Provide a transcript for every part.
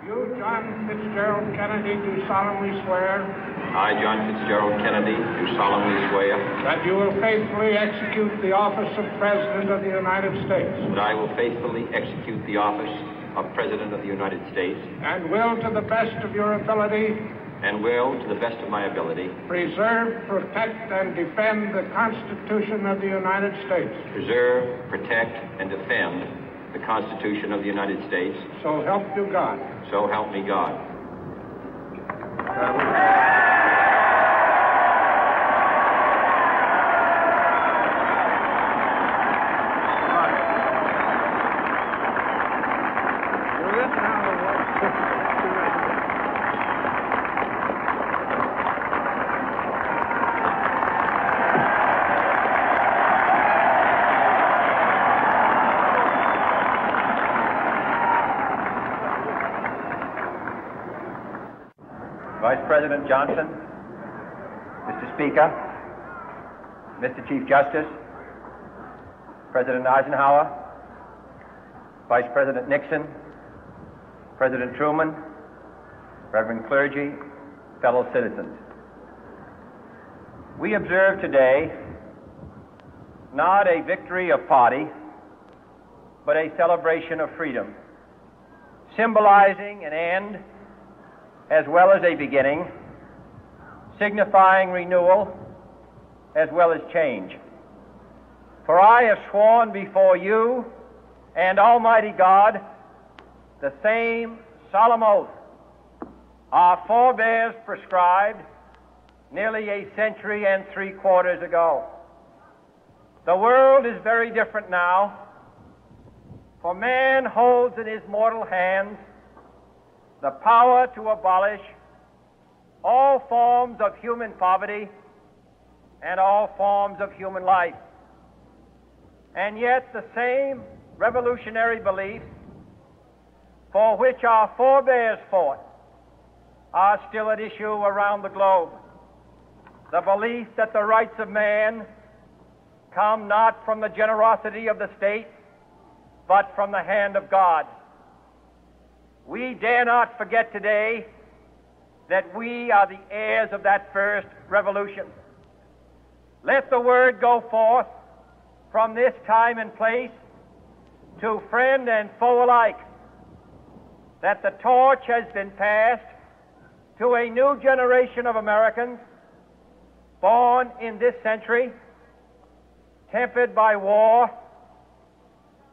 You, John Fitzgerald Kennedy, do solemnly swear. I, John Fitzgerald Kennedy, do solemnly swear. That you will faithfully execute the office of President of the United States. That I will faithfully execute the office of President of the United States. And will, to the best of your ability. And will, to the best of my ability. Preserve, protect, and defend the Constitution of the United States. Preserve, protect, and defend the Constitution of the United States. So help you God. So help me God. Vice President Johnson, Mr. Speaker, Mr. Chief Justice, President Eisenhower, Vice President Nixon, President Truman, Reverend clergy, fellow citizens. We observe today not a victory of party, but a celebration of freedom, symbolizing an end as well as a beginning, signifying renewal as well as change. For I have sworn before you and Almighty God the same solemn oath our forebears prescribed nearly a century and 3/4 ago. The world is very different now, for man holds in his mortal hands the power to abolish all forms of human poverty and all forms of human life. And yet the same revolutionary beliefs for which our forebears fought are still at issue around the globe. The belief that the rights of man come not from the generosity of the state, but from the hand of God. We dare not forget today that we are the heirs of that first revolution. Let the word go forth from this time and place to friend and foe alike that the torch has been passed to a new generation of Americans born in this century, tempered by war,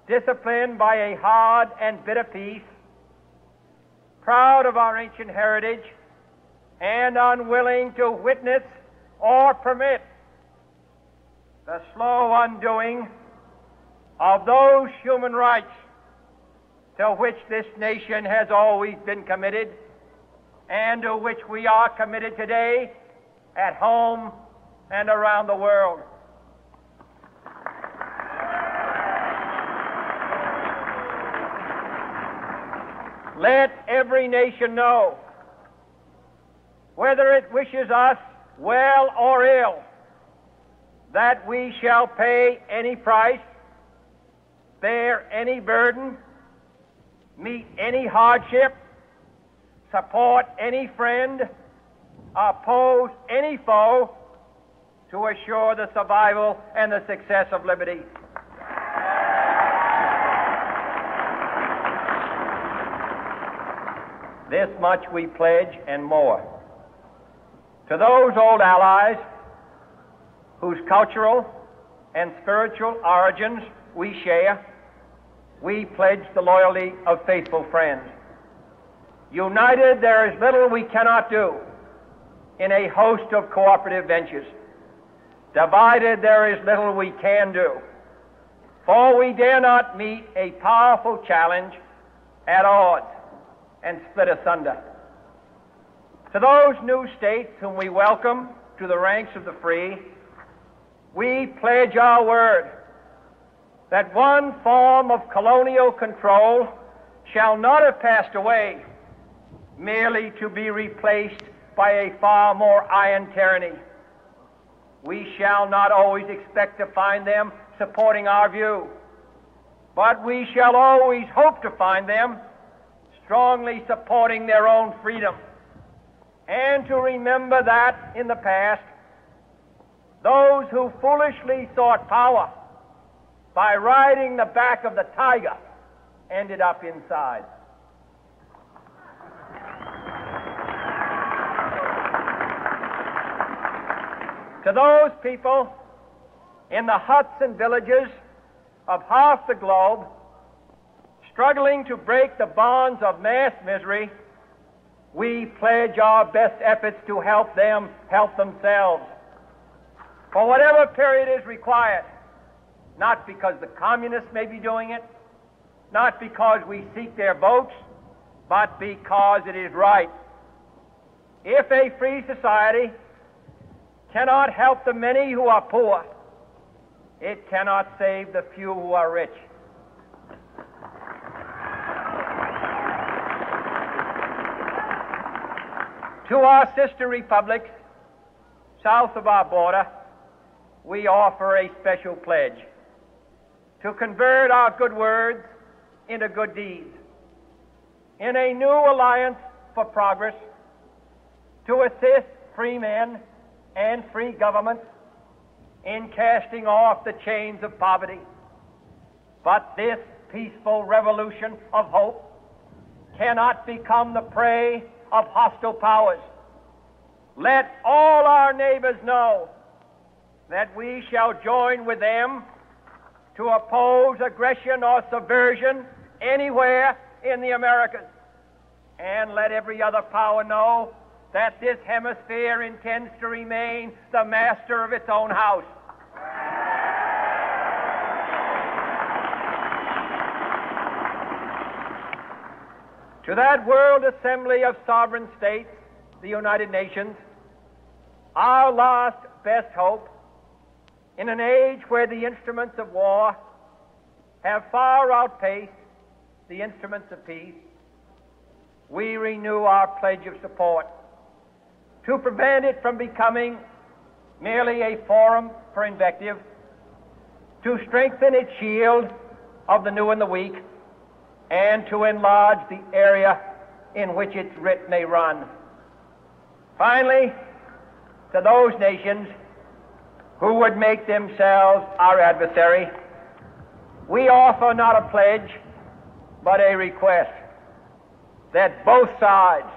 disciplined by a hard and bitter peace, proud of our ancient heritage, and unwilling to witness or permit the slow undoing of those human rights to which this nation has always been committed and to which we are committed today at home and around the world. Let every nation know, whether it wishes us well or ill, that we shall pay any price, bear any burden, meet any hardship, support any friend, oppose any foe to assure the survival and the success of liberty. This much we pledge and more. To those old allies whose cultural and spiritual origins we share, we pledge the loyalty of faithful friends. United, there is little we cannot do in a host of cooperative ventures. Divided, there is little we can do, for we dare not meet a powerful challenge at odds and split asunder. To those new states whom we welcome to the ranks of the free, we pledge our word that one form of colonial control shall not have passed away merely to be replaced by a far more iron tyranny. We shall not always expect to find them supporting our view, but we shall always hope to find them strongly supporting their own freedom, and to remember that in the past, those who foolishly sought power by riding the back of the tiger ended up inside. To those people in the huts and villages of half the globe struggling to break the bonds of mass misery, we pledge our best efforts to help them help themselves for whatever period is required, not because the communists may be doing it, not because we seek their votes, but because it is right. If a free society cannot help the many who are poor, it cannot save the few who are rich. To our sister republics south of our border, we offer a special pledge to convert our good words into good deeds, in a new alliance for progress, to assist free men and free governments in casting off the chains of poverty. But this peaceful revolution of hope cannot become the prey of hostile powers. Let all our neighbors know that we shall join with them to oppose aggression or subversion anywhere in the Americas. And let every other power know that this hemisphere intends to remain the master of its own house. To that World Assembly of Sovereign States, the United Nations, our last best hope, in an age where the instruments of war have far outpaced the instruments of peace, we renew our pledge of support to prevent it from becoming merely a forum for invective, to strengthen its shield of the new and the weak, and to enlarge the area in which its writ may run. Finally, to those nations who would make themselves our adversary, we offer not a pledge, but a request that both sides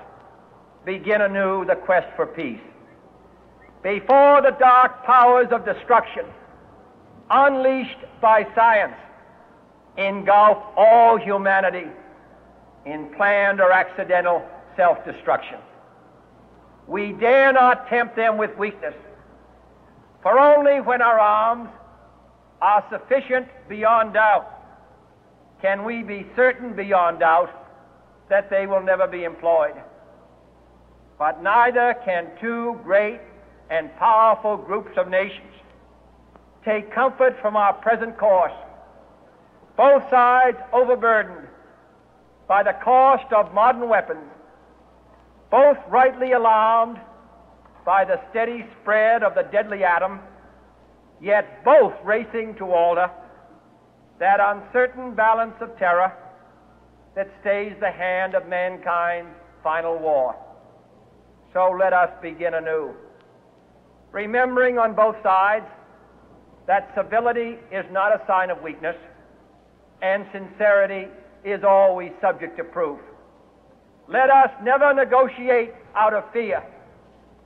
begin anew the quest for peace. Before the dark powers of destruction, unleashed by science, engulf all humanity in planned or accidental self-destruction. We dare not tempt them with weakness, for only when our arms are sufficient beyond doubt can we be certain beyond doubt that they will never be employed. But neither can two great and powerful groups of nations take comfort from our present course, both sides overburdened by the cost of modern weapons, both rightly alarmed by the steady spread of the deadly atom, yet both racing to alter that uncertain balance of terror that stays the hand of mankind's final war. So let us begin anew, remembering on both sides that civility is not a sign of weakness, and sincerity is always subject to proof. Let us never negotiate out of fear,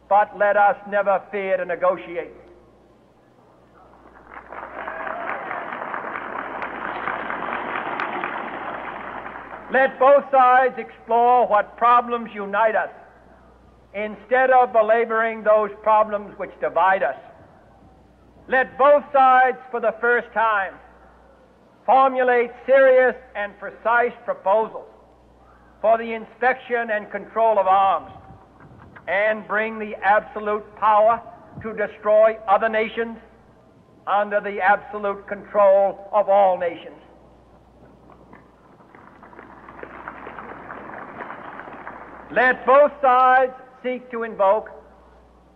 but let us never fear to negotiate. Let both sides explore what problems unite us, instead of belaboring those problems which divide us. Let both sides, for the first time, formulate serious and precise proposals for the inspection and control of arms, and bring the absolute power to destroy other nations under the absolute control of all nations. Let both sides seek to invoke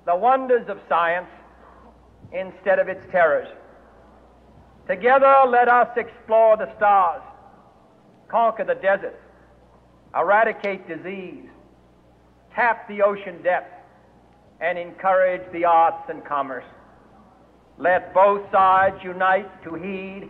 the wonders of science instead of its terrors. Together, let us explore the stars, conquer the deserts, eradicate disease, tap the ocean depth, and encourage the arts and commerce. Let both sides unite to heed